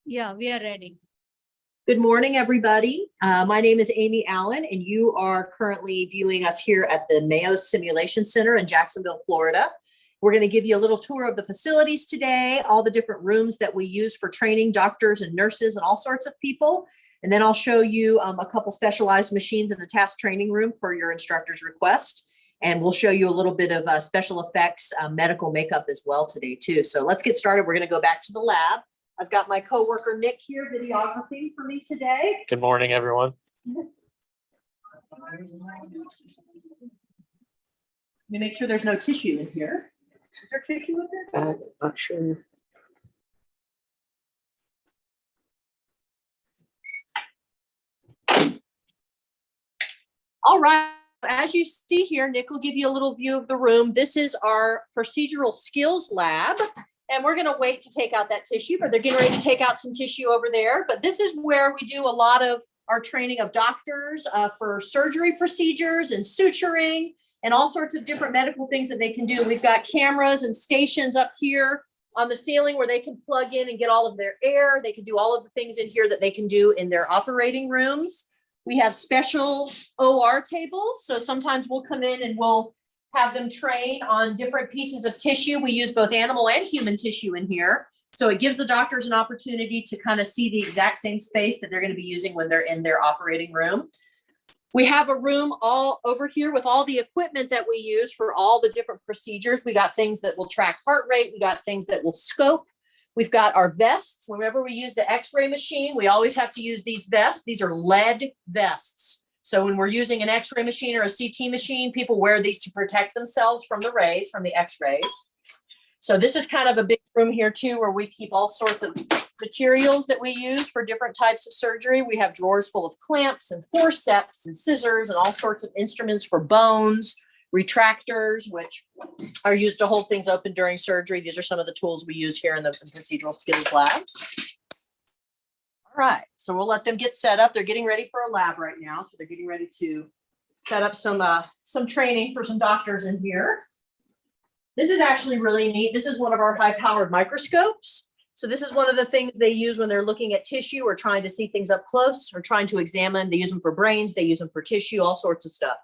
Yeah, we are ready. Good morning, everybody. My name is Amy Allen, and you are currently viewing us here at the Mayo Simulation Center in Jacksonville, Florida. We're going to give you a little tour of the facilities today, all the different rooms that we use for training doctors and nurses and all sorts of people. And then I'll show you a couple specialized machines in the task training room per your instructor's request. And we'll show you a little bit of special effects, medical makeup as well today too. So let's get started. We're going to go back to the lab. I've got my coworker Nick here videography for me today. Good morning, everyone. Let me make sure there's no tissue in here. Is there tissue in there? Not sure. All right. As you see here, Nick will give you a little view of the room. This is our procedural skills lab. And we're going to wait to take out that tissue, but they're getting ready to take out some tissue over there. But this is where we do a lot of our training of doctors for surgery procedures and suturing and all sorts of different medical things that they can do. We've got cameras and stations up here on the ceiling where they can plug in and get all of their air. They can do all of the things in here that they can do in their operating rooms. We have special OR tables. So sometimes we'll come in and we'll have them train on different pieces of tissue. We use both animal and human tissue in here. So it gives the doctors an opportunity to kind of see the exact same space that they're going to be using when they're in their operating room. We have a room all over here with all the equipment that we use for all the different procedures. We got things that will track heart rate. We got things that will scope. We've got our vests. Whenever we use the X-ray machine, we always have to use these vests. These are lead vests. So when we're using an X-ray machine or a CT machine, people wear these to protect themselves from the rays, from the X-rays. So this is kind of a big room here too, where we keep all sorts of materials that we use for different types of surgery. We have drawers full of clamps and forceps and scissors and all sorts of instruments for bones, retractors, which are used to hold things open during surgery. These are some of the tools we use here in the procedural skills lab. All right, so we'll let them get set up. They're getting ready for a lab right now. So they're getting ready to set up some training for some doctors in here. This is actually really neat. This is one of our high-powered microscopes. So this is one of the things they use when they're looking at tissue or trying to see things up close or trying to examine. They use them for brains. They use them for tissue, all sorts of stuff.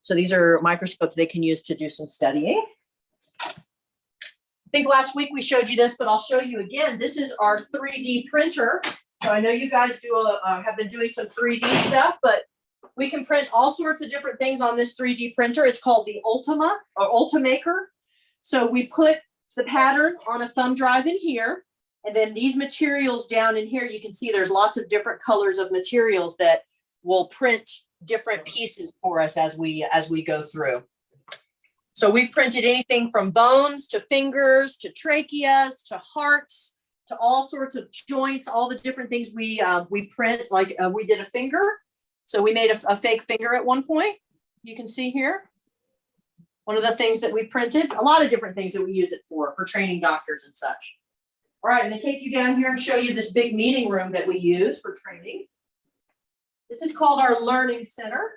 So these are microscopes they can use to do some studying. I think last week we showed you this, but I'll show you again. This is our 3D printer. So I know you guys have been doing some 3D stuff, but we can print all sorts of different things on this 3D printer. It's called the Ultimaker. So we put the pattern on a thumb drive in here, and then these materials down in here, you can see there's lots of different colors of materials that will print different pieces for us as we go through. So we've printed anything from bones to fingers to tracheas to hearts to all sorts of joints, all the different things we print. Like we did a finger. So we made a fake finger at one point. You can see here. One of the things that we printed, a lot of different things that we use it for training doctors and such. All right, I'm gonna take you down here and show you this big meeting room that we use for training. This is called our Learning Center.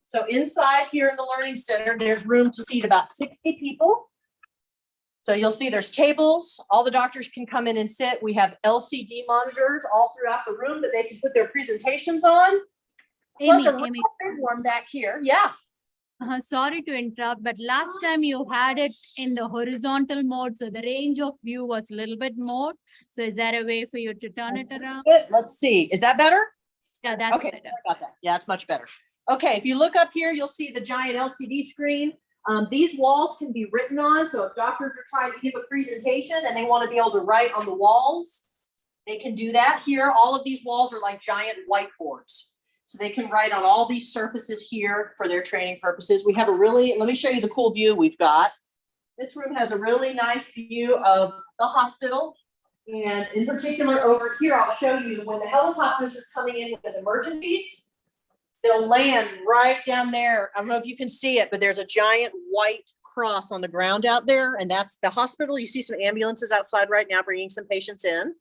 So inside here in the Learning Center, there's room to seat about 60 people. So you'll see there's tables. All the doctors can come in and sit. We have LCD monitors all throughout the room that they can put their presentations on. Plus a big one back here. Yeah. Sorry to interrupt, but last time you had it in the horizontal mode, so the range of view was a little bit more. So is there a way for you to turn it around? Let's see. Is that better? Yeah, that's okay. better. Sorry about that. Yeah, it's much better. Okay, if you look up here, you'll see the giant LCD screen. These walls can be written on. So if doctors are trying to give a presentation and they want to be able to write on the walls, they can do that here. All of these walls are like giant whiteboards. So they can write on all these surfaces here for their training purposes. We have let me show you the cool view we've got. This room has a really nice view of the hospital. And in particular over here, I'll show you when the helicopters are coming in with emergencies, they'll land right down there. I don't know if you can see it, but there's a giant white cross on the ground out there. And that's the hospital. You see some ambulances outside right now bringing some patients in.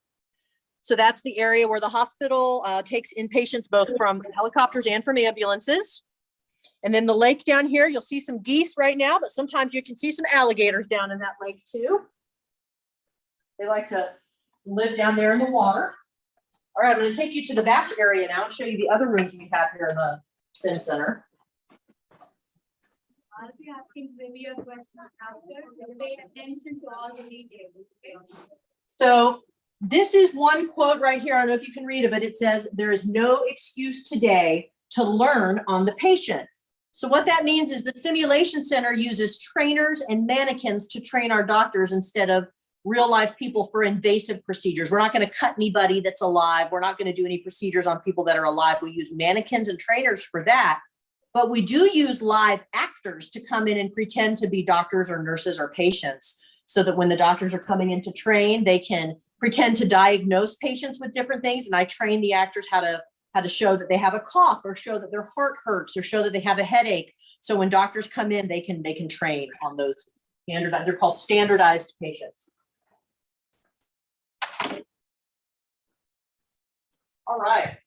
So that's the area where the hospital takes in patients both from helicopters and from ambulances. And then the lake down here, you'll see some geese right now, but sometimes you can see some alligators down in that lake too. They like to live down there in the water. All right, I'm going to take you to the back area now and show you the other rooms we have here in the Sim Center. I'll be asking trivia questions after, so pay attention to all the details, okay? So this is one quote right here. I don't know if you can read it, but it says, "There is no excuse today to learn on the patient." So what that means is the simulation center uses trainers and mannequins to train our doctors instead of real life people for invasive procedures. We're not going to cut anybody that's alive. We're not going to do any procedures on people that are alive. We use mannequins and trainers for that. But we do use live actors to come in and pretend to be doctors or nurses or patients, so that when the doctors are coming in to train, they can pretend to diagnose patients with different things. And I train the actors how to show that they have a cough, or show that their heart hurts, or show that they have a headache. So when doctors come in, they can train on those they're called standardized patients. All right.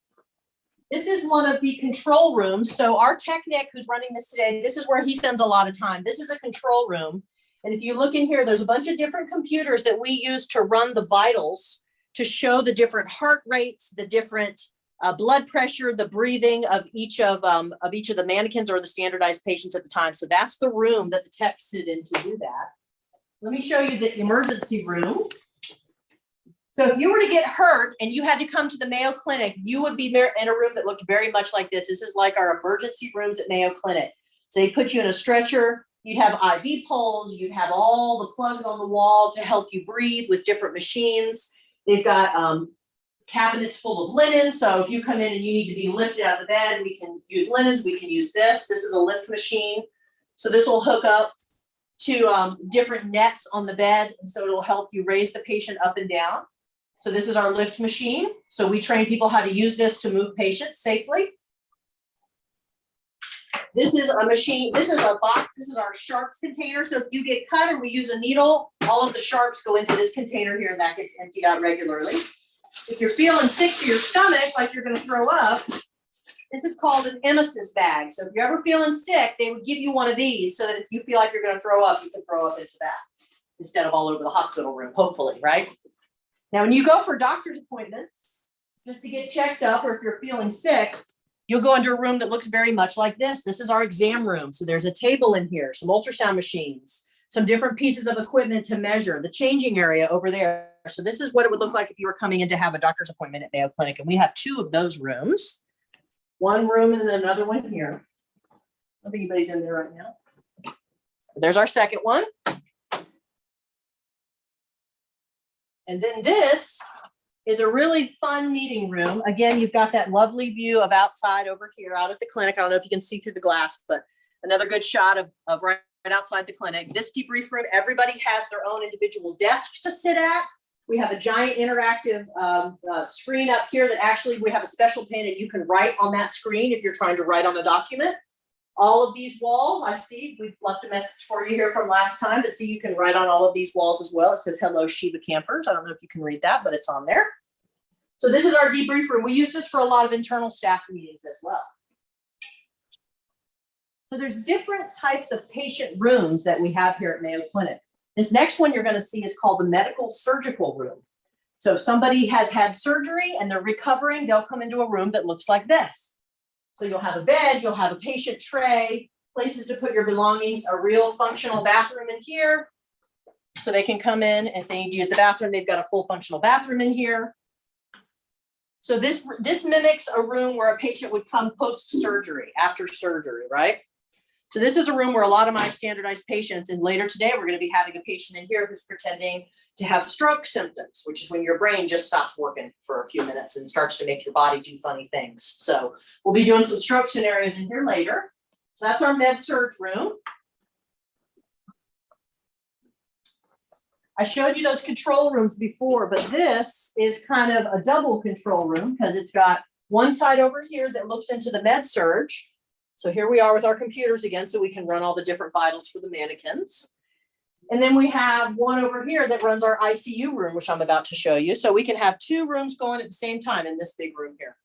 This is one of the control rooms. So our technic who's running this today, this is where he spends a lot of time. This is a control room. And if you look in here, there's a bunch of different computers that we use to run the vitals, to show the different heart rates, the different blood pressure, the breathing of each of the mannequins or the standardized patients at the time. So that's the room that the techs sit in to do that. Let me show you the emergency room. So if you were to get hurt and you had to come to the Mayo Clinic, you would be in a room that looked very much like this. This is like our emergency rooms at Mayo Clinic. So they put you in a stretcher, you'd have IV poles, you'd have all the plugs on the wall to help you breathe with different machines. They've got cabinets full of linen. So if you come in and you need to be lifted out of the bed, we can use linens, we can use this. This is a lift machine. So this will hook up to different nets on the bed. And so it'll help you raise the patient up and down. So this is our lift machine. So we train people how to use this to move patients safely. This is a machine, this is a box, this is our sharps container. So if you get cut and we use a needle, all of the sharps go into this container here and that gets emptied out regularly. If you're feeling sick to your stomach, like you're gonna throw up, this is called an emesis bag. So if you're ever feeling sick, they would give you one of these so that if you feel like you're gonna throw up, you can throw up into that instead of all over the hospital room, hopefully, right? Now, when you go for doctor's appointments, just to get checked up, or if you're feeling sick, you'll go into a room that looks very much like this. This is our exam room. So there's a table in here, some ultrasound machines, some different pieces of equipment to measure, the changing area over there. So this is what it would look like if you were coming in to have a doctor's appointment at Mayo Clinic. And we have two of those rooms, one room and then another one here. I don't think anybody's in there right now. There's our second one. And then this is a really fun meeting room. Again, you've got that lovely view of outside over here out at the clinic. I don't know if you can see through the glass, but another good shot of right outside the clinic. This debrief room, everybody has their own individual desk to sit at. We have a giant interactive screen up here that actually we have a special pen and you can write on that screen if you're trying to write on a document. All of these walls, I see, we've left a message for you here from last time to see you can write on all of these walls as well. It says, "Hello, Shiva campers." I don't know if you can read that, but it's on there. So this is our debrief room. We use this for a lot of internal staff meetings as well. So there's different types of patient rooms that we have here at Mayo Clinic. This next one you're going to see is called the medical surgical room. So if somebody has had surgery and they're recovering, they'll come into a room that looks like this. So you'll have a bed, you'll have a patient tray, places to put your belongings, a real functional bathroom in here. So they can come in if they need to use the bathroom, they've got a full functional bathroom in here. So this mimics a room where a patient would come post-surgery, after surgery, right? So this is a room where a lot of my standardized patients, and later today, we're going to be having a patient in here who's pretending to have stroke symptoms, which is when your brain just stops working for a few minutes and starts to make your body do funny things. So we'll be doing some stroke scenarios in here later. So that's our med surg room. I showed you those control rooms before, but this is kind of a double control room because it's got one side over here that looks into the med surg. So here we are with our computers again, so we can run all the different vitals for the mannequins. And then we have one over here that runs our ICU room, which I'm about to show you. So we can have two rooms going at the same time in this big room here.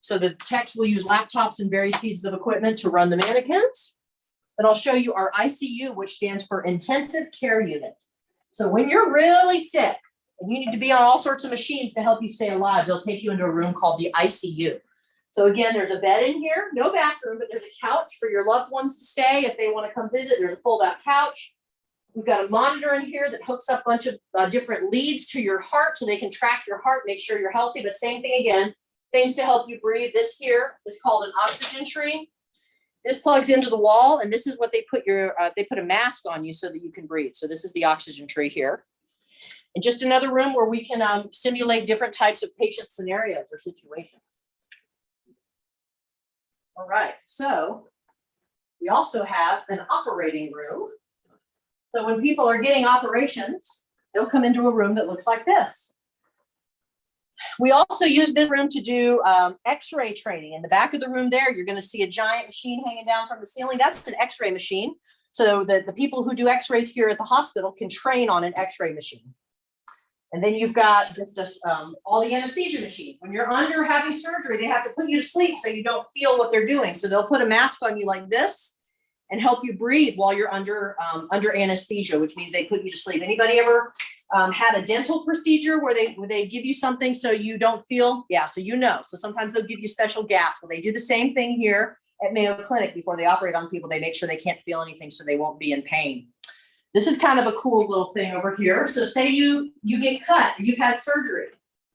So the techs will use laptops and various pieces of equipment to run the mannequins. But I'll show you our ICU, which stands for Intensive Care Unit. So when you're really sick, And you need to be on all sorts of machines to help you stay alive. They'll take you into a room called the ICU. So again, there's a bed in here, no bathroom, but there's a couch for your loved ones to stay if they want to come visit. There's a fold-out couch. We've got a monitor in here that hooks up a bunch of different leads to your heart so they can track your heart, make sure you're healthy. But same thing again, things to help you breathe. This here is called an oxygen tree. This plugs into the wall, and this is what they put they put a mask on you so that you can breathe. So this is the oxygen tree here. And just another room where we can simulate different types of patient scenarios or situations. All right, so we also have an operating room. So when people are getting operations, they'll come into a room that looks like this. We also use this room to do x-ray training. In the back of the room there, you're going to see a giant machine hanging down from the ceiling. That's an x-ray machine. So the people who do x-rays here at the hospital can train on an x-ray machine. And then you've got just all the anesthesia machines. When you're under having surgery, they have to put you to sleep so you don't feel what they're doing. So they'll put a mask on you like this and help you breathe while you're under anesthesia, which means they put you to sleep. Anybody ever had a dental procedure where they give you something so you don't feel? Yeah, so you know. So sometimes they'll give you special gas. Well, they do the same thing here at Mayo Clinic. Before they operate on people, they make sure they can't feel anything so they won't be in pain. This is kind of a cool little thing over here. So say you get cut, you've had surgery.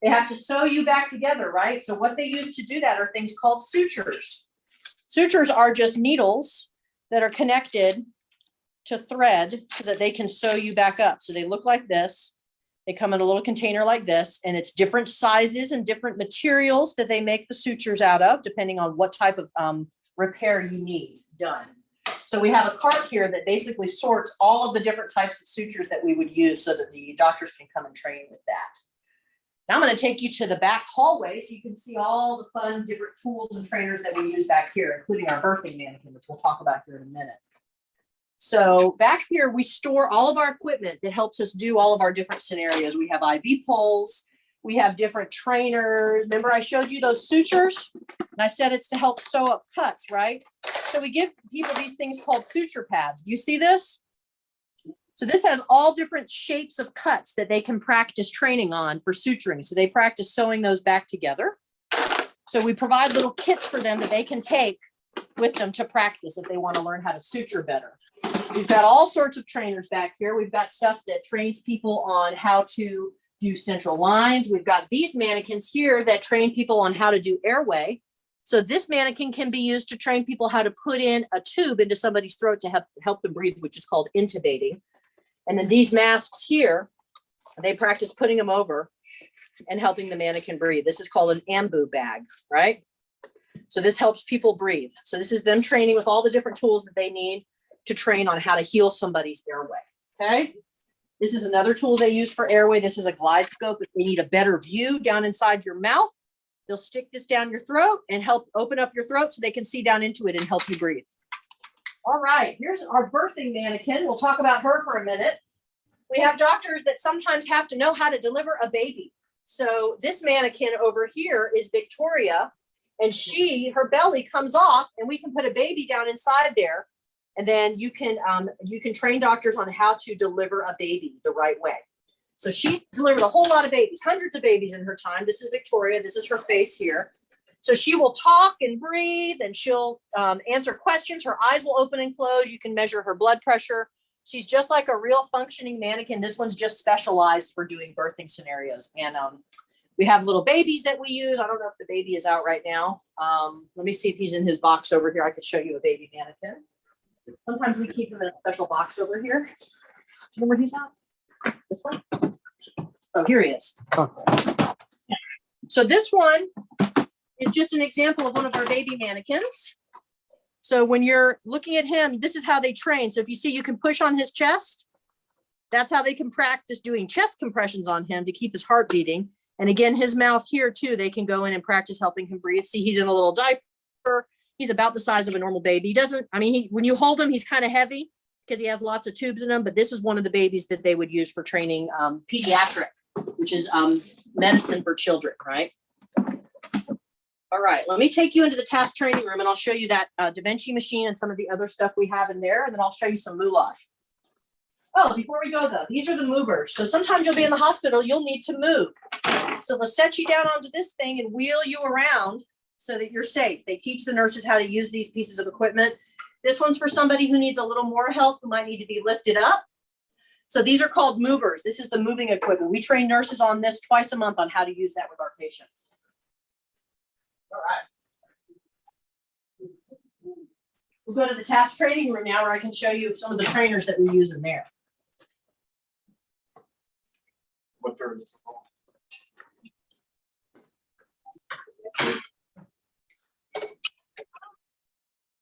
They have to sew you back together, right? So what they use to do that are things called sutures. Sutures are just needles that are connected to thread so that they can sew you back up. So they look like this. They come in a little container like this, and it's different sizes and different materials that they make the sutures out of, depending on what type of repair you need done. So we have a cart here that basically sorts all of the different types of sutures that we would use so that the doctors can come and train with that. Now I'm going to take you to the back hallway so you can see all the fun different tools and trainers that we use back here, including our birthing mannequin, which we'll talk about here in a minute. So back here, we store all of our equipment that helps us do all of our different scenarios. We have IV poles. We have different trainers. Remember I showed you those sutures? And I said it's to help sew up cuts, right? So we give people these things called suture pads. Do you see this? So this has all different shapes of cuts that they can practice training on for suturing. So they practice sewing those back together. So we provide little kits for them that they can take with them to practice if they want to learn how to suture better. We've got all sorts of trainers back here. We've got stuff that trains people on how to do central lines. We've got these mannequins here that train people on how to do airway. So this mannequin can be used to train people how to put in a tube into somebody's throat to help them breathe, which is called intubating. And then these masks here, they practice putting them over and helping the mannequin breathe. This is called an ambu bag, right? So this helps people breathe. So this is them training with all the different tools that they need to train on how to heal somebody's airway, okay? This is another tool they use for airway. This is a glide scope. If they need a better view down inside your mouth, they'll stick this down your throat and help open up your throat so they can see down into it and help you breathe. All right, here's our birthing mannequin. We'll talk about her for a minute. We have doctors that sometimes have to know how to deliver a baby. So this mannequin over here is Victoria, and her belly comes off, and we can put a baby down inside there. And then you can train doctors on how to deliver a baby the right way. So she delivered a whole lot of babies, hundreds of babies in her time. This is Victoria. This is her face here. So she will talk and breathe, and she'll answer questions. Her eyes will open and close. You can measure her blood pressure. She's just like a real functioning mannequin. This one's just specialized for doing birthing scenarios. And we have little babies that we use. I don't know if the baby is out right now. Let me see if he's in his box over here. I could show you a baby mannequin. Sometimes we keep him in a special box over here. Do you know where he's at? This one? Oh, here he is. Oh. So this one is just an example of one of our baby mannequins. So when you're looking at him, this is how they train. So if you see, you can push on his chest. That's how they can practice doing chest compressions on him to keep his heart beating. And again, his mouth here too, they can go in and practice helping him breathe. See, he's in a little diaper. He's about the size of a normal baby. He doesn't, I mean, when you hold him, he's kind of heavy because he has lots of tubes in him, but this is one of the babies that they would use for training pediatric, which is medicine for children, right? All right, let me take you into the task training room and I'll show you that Davinci machine and some of the other stuff we have in there, and then I'll show you some moulage. Oh, before we go though, these are the movers. So sometimes you'll be in the hospital, you'll need to move. So they'll set you down onto this thing and wheel you around so that you're safe. They teach the nurses how to use these pieces of equipment. This one's for somebody who needs a little more help, who might need to be lifted up. So these are called movers. This is the moving equipment. We train nurses on this twice a month on how to use that with our patients. All right. We'll go to the task training room now where I can show you some of the trainers that we use in there. What turn is it called?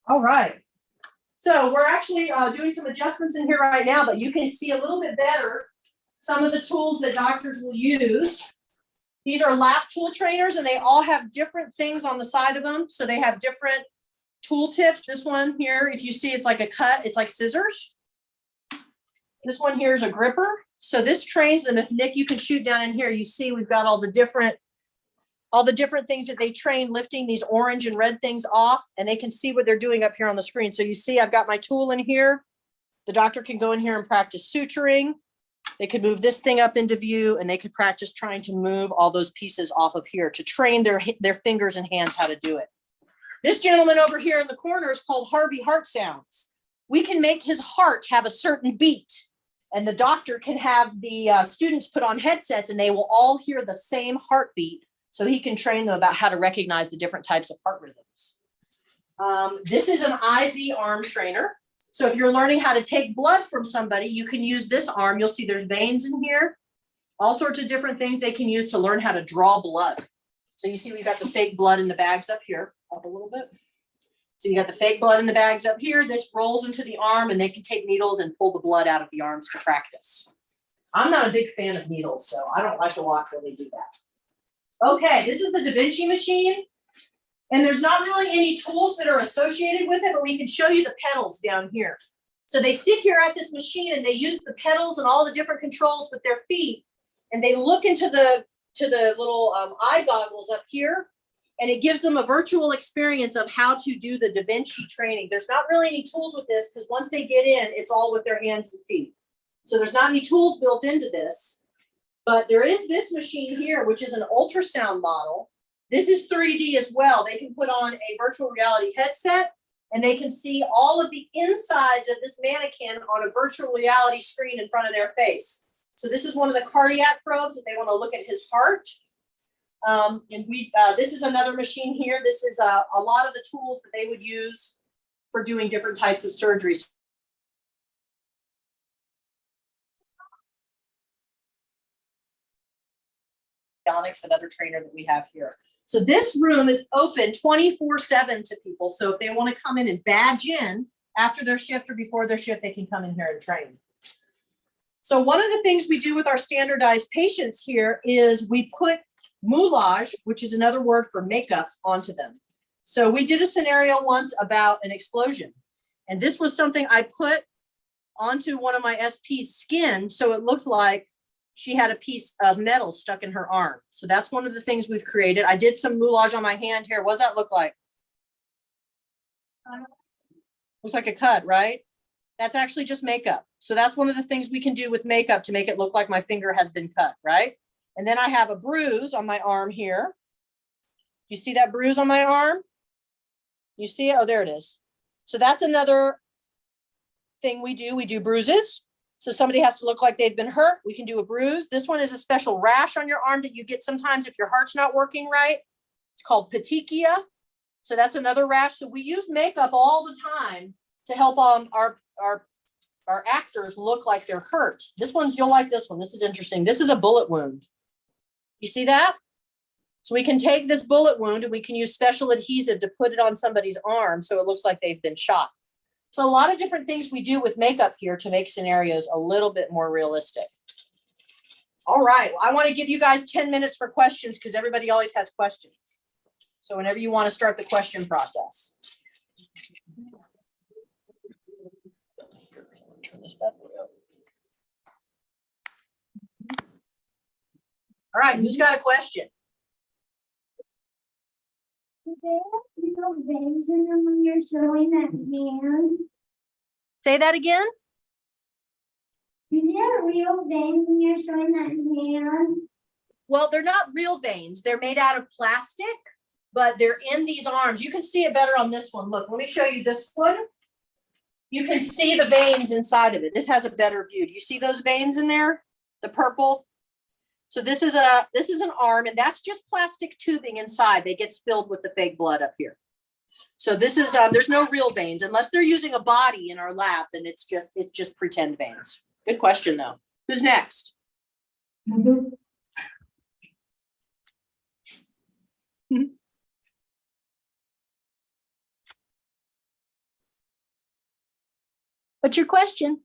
All right. So we're actually doing some adjustments in here right now, but you can see a little bit better some of the tools that doctors will use. These are lap tool trainers, and they all have different things on the side of them. So they have different tool tips. This one here, if you see, it's like a cut, it's like scissors. This one here is a gripper. So this trains them. If Nick, you can shoot down in here, you see we've got all the different things that they train, lifting these orange and red things off, and they can see what they're doing up here on the screen. So you see I've got my tool in here. The doctor can go in here and practice suturing. They could move this thing up into view, and they could practice trying to move all those pieces off of here to train their fingers and hands how to do it. This gentleman over here in the corner is called Harvey Heart Sounds. We can make his heart have a certain beat, and the doctor can have the students put on headsets, and they will all hear the same heartbeat, so he can train them about how to recognize the different types of heart rhythms. This is an IV arm trainer. So if you're learning how to take blood from somebody, you can use this arm. You'll see there's veins in here, all sorts of different things they can use to learn how to draw blood. So you see we've got the fake blood in the bags up here, up a little bit. So you got the fake blood in the bags up here. This rolls into the arm, and they can take needles and pull the blood out of the arms to practice. I'm not a big fan of needles, so I don't like to watch when they do that. Okay, this is the Davinci Machine. And there's not really any tools that are associated with it, but we can show you the pedals down here. So they sit here at this machine, and they use the pedals and all the different controls with their feet. And they look into the little eye goggles up here, and it gives them a virtual experience of how to do the Davinci training. There's not really any tools with this, because once they get in, it's all with their hands and feet. So there's not any tools built into this. But there is this machine here, which is an ultrasound model. This is 3D as well. They can put on a virtual reality headset, and they can see all of the insides of this mannequin on a virtual reality screen in front of their face. So this is one of the cardiac probes that they want to look at his heart. This is another machine here. This is a lot of the tools that they would use for doing different types of surgeries. Another trainer that we have here. So this room is open 24/7 to people. So if they want to come in and badge in after their shift or before their shift, they can come in here and train. So one of the things we do with our standardized patients here is we put moulage, which is another word for makeup, onto them. So we did a scenario once about an explosion. And this was something I put onto one of my SP's skin, so it looked like she had a piece of metal stuck in her arm. So that's one of the things we've created. I did some moulage on my hand here. What does that look like? Looks like a cut, right? That's actually just makeup. So that's one of the things we can do with makeup to make it look like my finger has been cut, right? And then I have a bruise on my arm here. You see that bruise on my arm? You see it? Oh, there it is. So that's another thing we do. We do bruises. So somebody has to look like they've been hurt. We can do a bruise. This one is a special rash on your arm that you get sometimes if your heart's not working right. It's called petechia. So that's another rash. So we use makeup all the time to help our actors look like they're hurt. This one, you'll like this one. This is interesting. This is a bullet wound. You see that? So we can take this bullet wound and we can use special adhesive to put it on somebody's arm so it looks like they've been shot. So a lot of different things we do with makeup here to make scenarios a little bit more realistic. All right, well, I want to give you guys 10 minutes for questions because everybody always has questions. So whenever you want to start the question process. Turn this bad boy up. All right, who's got a question? Little veins in them when you're showing that hand. Say that again. there real veins when you're showing that hand? Well, they're not real veins. They're made out of plastic, but they're in these arms. You can see it better on this one. Look, let me show you this one. You can see the veins inside of it. This has a better view. Do you see those veins in there? The purple. So this is an arm, and that's just plastic tubing inside that gets filled with the fake blood up here. So this is there's no real veins unless they're using a body in our lab. Then it's just pretend veins. Good question though. Who's next? What's your question?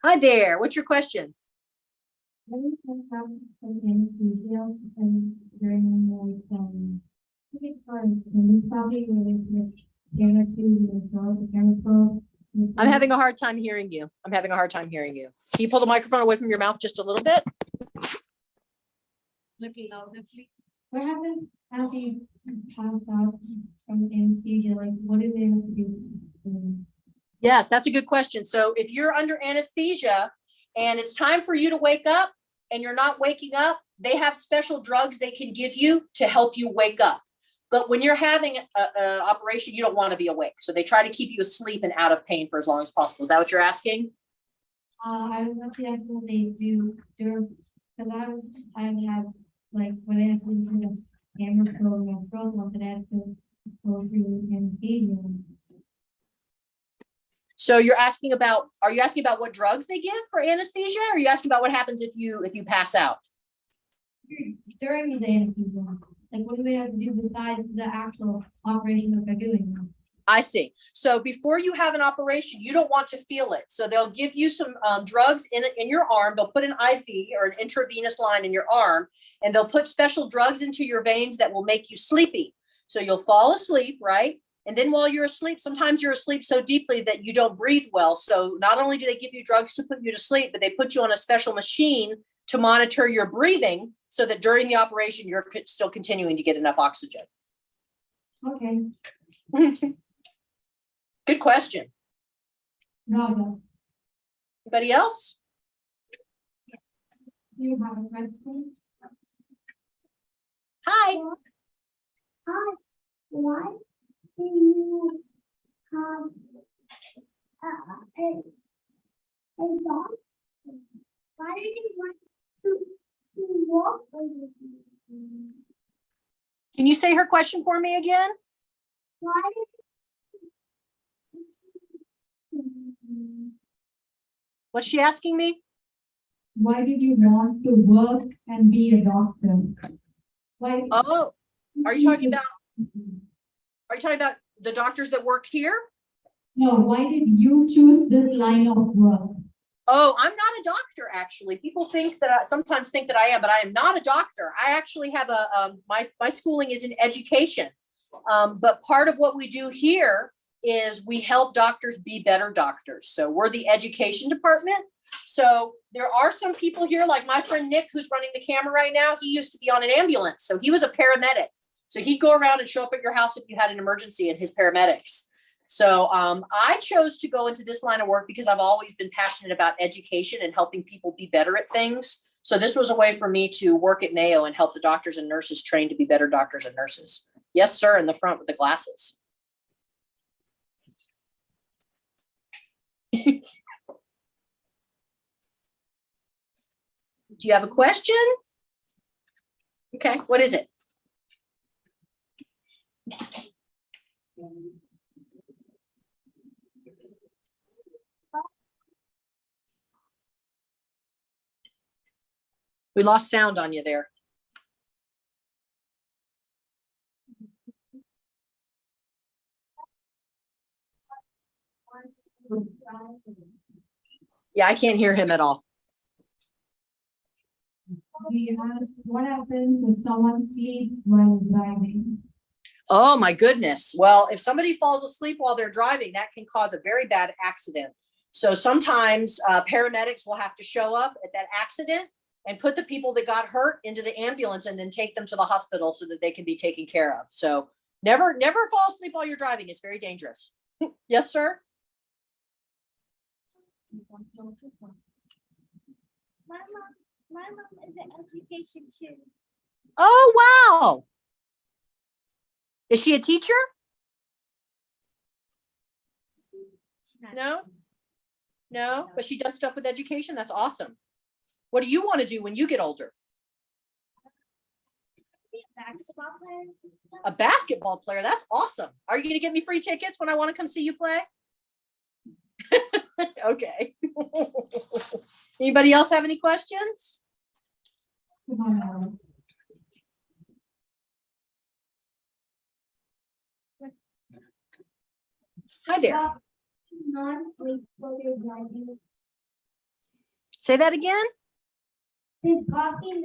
Hi there. What's your question? I'm having a hard time hearing you. Can you pull the microphone away from your mouth just a little bit? Little louder, please. What happens after you pass out from anesthesia? Like, what do they have to do? Yes, that's a good question. So if you're under anesthesia and it's time for you to wake up and you're not waking up, they have special drugs they can give you to help you wake up. But when you're having an operation, you don't want to be awake. So they try to keep you asleep and out of pain for as long as possible. Is that what you're asking? I was actually asking what they do during, because I had like when they had to do the camera probe and throat once and I had to go through anesthesia. So are you asking about what drugs they give for anesthesia? Or are you asking about what happens if you pass out? During the anesthesia, like what do they have to do besides the actual operation that they're doing? I see. So before you have an operation, you don't want to feel it. So they'll give you some drugs in your arm. They'll put an IV or an intravenous line in your arm, and they'll put special drugs into your veins that will make you sleepy. So you'll fall asleep, right? And then while you're asleep, sometimes you're asleep so deeply that you don't breathe well. So not only do they give you drugs to put you to sleep, but they put you on a special machine to monitor your breathing so that during the operation, you're still continuing to get enough oxygen. Okay. Good question. No. Anybody else? You have a question? Hi. Hi, why do you have a dog? Why did you want to walk over here? Can you say her question for me again? Why did What's she asking me? Why did you want to work and be a doctor? Why? Oh, are you talking about the doctors that work here? No, why did you choose this line of work? Oh, I'm not a doctor, actually. People think that sometimes think that I am, but I am not a doctor. I actually have my schooling is in education. But part of what we do here is we help doctors be better doctors. So we're the education department. So there are some people here, like my friend Nick, who's running the camera right now. He used to be on an ambulance. So he was a paramedic. So he'd go around and show up at your house if you had an emergency, and his paramedics. So I chose to go into this line of work because I've always been passionate about education and helping people be better at things. So this was a way for me to work at Mayo and help the doctors and nurses train to be better doctors and nurses. Yes, sir, in the front with the glasses. Do you have a question? Okay, what is it? We lost sound on you there. Yeah, I can't hear him at all. What happens if someone sleeps while driving? Oh my goodness. Well, if somebody falls asleep while they're driving, that can cause a very bad accident. So sometimes paramedics will have to show up at that accident and put the people that got hurt into the ambulance and then take them to the hospital so that they can be taken care of. So never fall asleep while you're driving. It's very dangerous. Yes, sir. My mom is in education too. Oh, wow. Is she a teacher? No? No, but she does stuff with education. That's awesome. What do you want to do when you get older? Be a basketball player. A basketball player. That's awesome. Are you going to get me free tickets when I want to come see you play? Okay. Anybody else have any questions? Hi there. Not sleep while you're driving. Say that again. Does coffee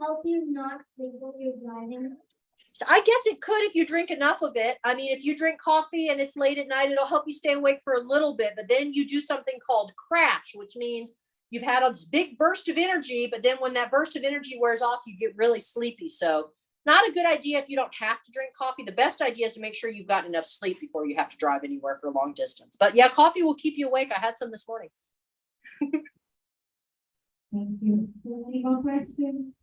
help you not sleep while you're driving? So I guess it could if you drink enough of it. I mean, if you drink coffee and it's late at night, it'll help you stay awake for a little bit, but then you do something called crash, which means you've had a big burst of energy, but then when that burst of energy wears off, you get really sleepy. So not a good idea if you don't have to drink coffee. The best idea is to make sure you've gotten enough sleep before you have to drive anywhere for a long distance. But yeah, coffee will keep you awake. I had some this morning. Thank you. Any more questions?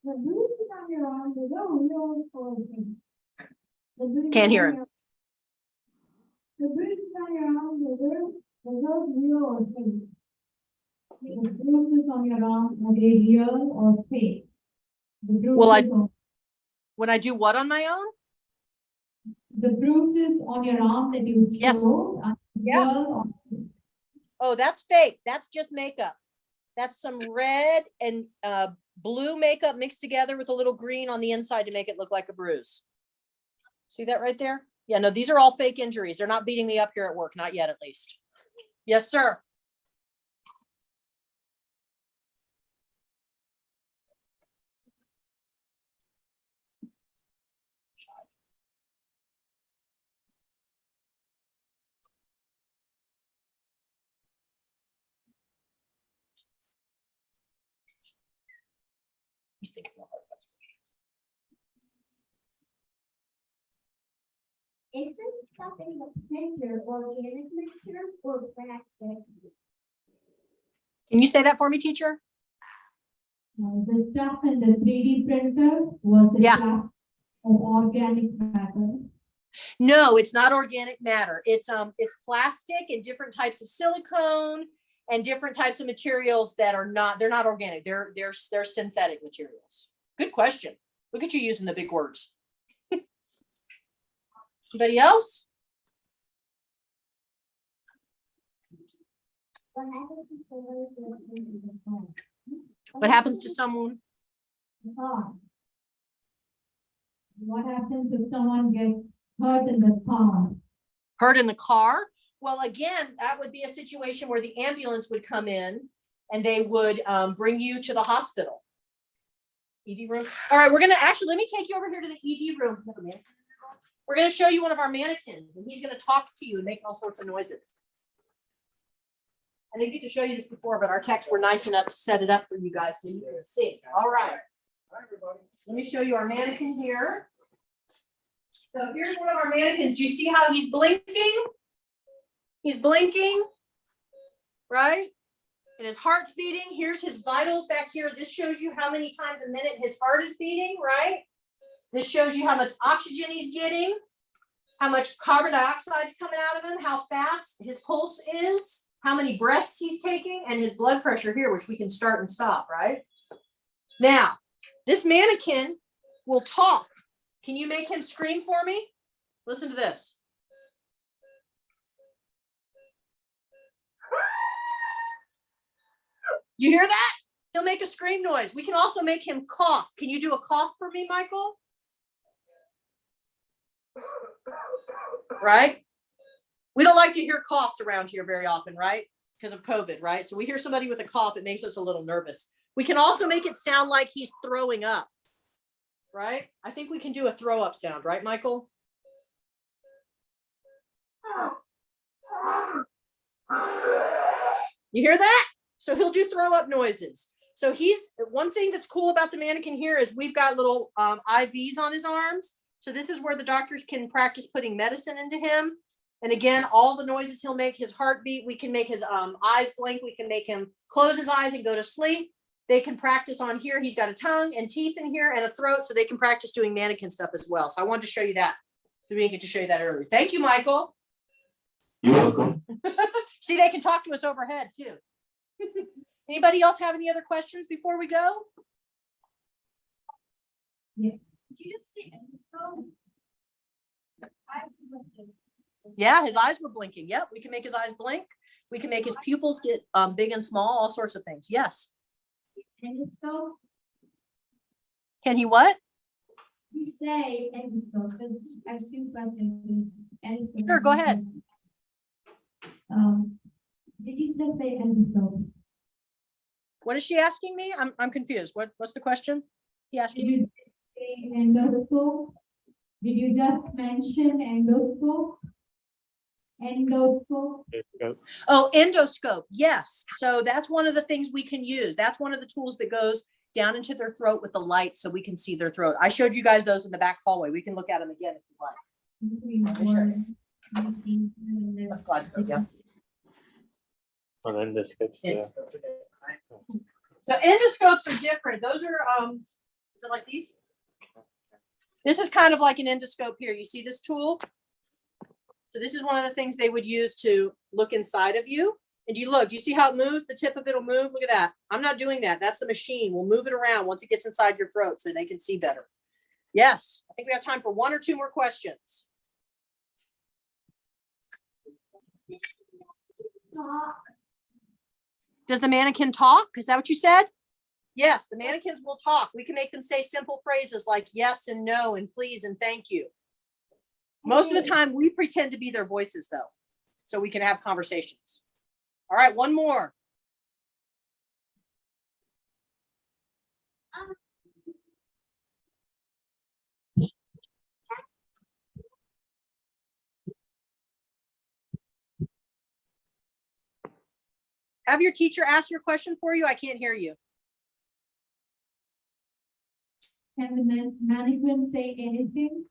The bruises on your arm, they don't know for anything. Can't hear him. The bruises on your arm, they don't real or fake. The bruises on your arm, are they real or fake? When I do what on my own? The bruises on your arm that you Yes. showed are Yeah. real or fake? Oh, that's fake. That's just makeup. That's some red and blue makeup mixed together with a little green on the inside to make it look like a bruise. See that right there? Yeah, no, these are all fake injuries. They're not beating me up here at work. Not yet, at least. Yes, sir. He's thinking about it. Is this stuff in the printer organic mixture or plastic? Can you say that for me, teacher? The stuff in the 3D printer was the Yeah. plastic or organic matter. No, it's not organic matter. It's plastic and different types of silicone and different types of materials that are not, they're not organic. They're synthetic materials. Good question. Look at you using the big words. Anybody else? What happens to someone who is in the phone? What happens to someone? What happens if someone gets hurt in the car? Hurt in the car? Well, again, that would be a situation where the ambulance would come in and they would bring you to the hospital. ED room. All right, we're going to actually, let me take you over here to the ED room. We're going to show you one of our mannequins and he's going to talk to you and make all sorts of noises. I didn't get to show you this before, but our techs were nice enough to set it up for you guys so you can see. All right. Hi, everybody. Let me show you our mannequin here. So here's one of our mannequins. Do you see how he's blinking? He's blinking, right? And his heart's beating. Here's his vitals back here. This shows you how many times a minute his heart is beating, right? This shows you how much oxygen he's getting, how much carbon dioxide is coming out of him, how fast his pulse is, how many breaths he's taking, and his blood pressure here, which we can start and stop, right? Now, this mannequin will talk. Can you make him scream for me? Listen to this. You hear that? He'll make a scream noise. We can also make him cough. Can you do a cough for me, Michael? Right? We don't like to hear coughs around here very often, right? Because of COVID, right? So we hear somebody with a cough, it makes us a little nervous. We can also make it sound like he's throwing up, right? I think we can do a throw up sound, right, Michael? You hear that? So he'll do throw up noises. So one thing that's cool about the mannequin here is we've got little IVs on his arms. So this is where the doctors can practice putting medicine into him. And again, all the noises he'll make, his heartbeat, we can make his eyes blink. We can make him close his eyes and go to sleep. They can practice on here. He's got a tongue and teeth in here and a throat, so they can practice doing mannequin stuff as well. So I wanted to show you that. We didn't get to show you that earlier. Thank you, Michael. You're welcome. See, they can talk to us overhead too. Anybody else have any other questions before we go? Yes. Did you just say endoscope? Yeah, his eyes were blinking. Yep, we can make his eyes blink. We can make his pupils get big and small, all sorts of things. Yes. Endoscope? Can he what? You say endoscope, because I have two questions. Endoscope. Sure, go ahead. Did you just say endoscope? What is she asking me? I'm confused. What's the question? He Did asking me. you say endoscope? Did you just mention endoscope? Endoscope? Oh, endoscope. Yes. So that's one of the things we can use. That's one of the tools that goes down into their throat with the light so we can see their throat. I showed you guys those in the back hallway. We can look at them again if you like. That's Gladstone, yeah. On endoscopes, yeah. Endoscopes are different, right? So endoscopes are different. Those are, is it like these? This is kind of like an endoscope here. You see this tool? So this is one of the things they would use to look inside of you. And do you see how it moves? The tip of it will move. Look at that. I'm not doing that. That's the machine. We'll move it around once it gets inside your throat so they can see better. Yes, I think we have time for one or two more questions. Does the mannequin talk? Is that what you said? Yes, the mannequins will talk. We can make them say simple phrases like yes and no and please and thank you. Most of the time we pretend to be their voices though, so we can have conversations. All right, one more. Have your teacher ask your question for you. I can't hear you. Can the mannequin say anything?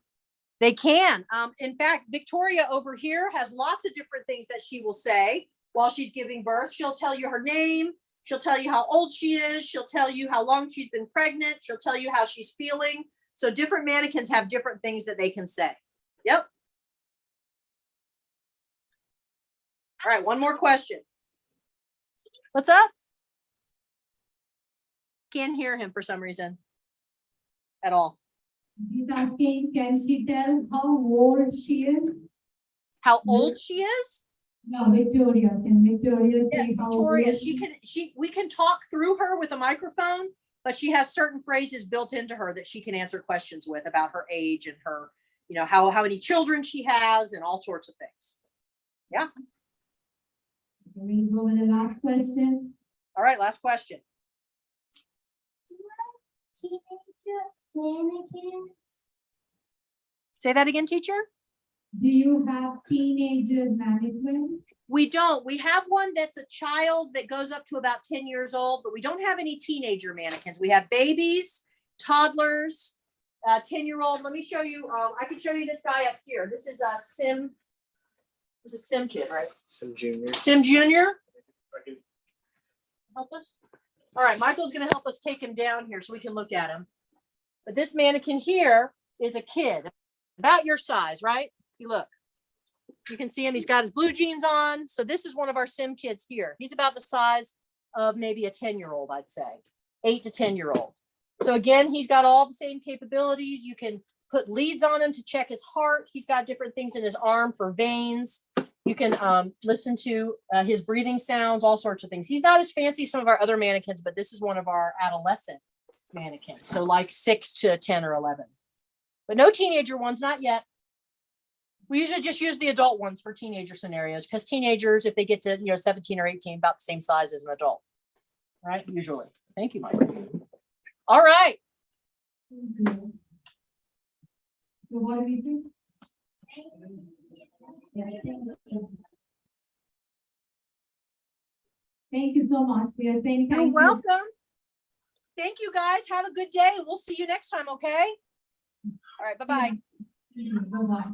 They can. In fact, Victoria over here has lots of different things that she will say while she's giving birth. She'll tell you her name. She'll tell you how old she is. She'll tell you how long she's been pregnant. She'll tell you how she's feeling. So different mannequins have different things that they can say. Yep. All right, one more question. What's up? Can't hear him for some reason at all. He's asking, can she tell how old she is? How old she is? No, Victoria. Can Victoria Yes, say how Victoria, old we can talk through her with a microphone, but she has certain phrases built into her that she can answer questions with about her age and her, how many children she has and all sorts of things. Yeah. We'll go with the last question. All right, last question. Teenager mannequin? Say that again, teacher. Do you have teenager mannequins? We don't. We have one that's a child that goes up to about 10 years old, but we don't have any teenager mannequins. We have babies, toddlers, 10-year-old. Let me show you. I can show you this guy up here. This is a Sim. This is Sim kid, right? Some junior. Sim Junior. Help us. All right, Michael's going to help us take him down here so we can look at him. But this mannequin here is a kid about your size, right? You look. You can see him. He's got his blue jeans on. So this is one of our Sim kids here. He's about the size of maybe a 10-year-old, I'd say, 8 to 10-year-old. So again, he's got all the same capabilities. You can put leads on him to check his heart. He's got different things in his arm for veins. You can listen to his breathing sounds, all sorts of things. He's not as fancy as some of our other mannequins, but this is one of our adolescent mannequins. So like 6 to 10 or 11. But no teenager ones, not yet. We usually just use the adult ones for teenager scenarios because teenagers, if they get to 17 or 18, about the same size as an adult. Right? Usually. Thank you, Mike. All right. So what do we do? Yeah, I think Thank you so much for your saying. You're welcome. Thank you, guys. Have a good day. We'll see you next time, okay? All right, bye-bye. Bye-bye.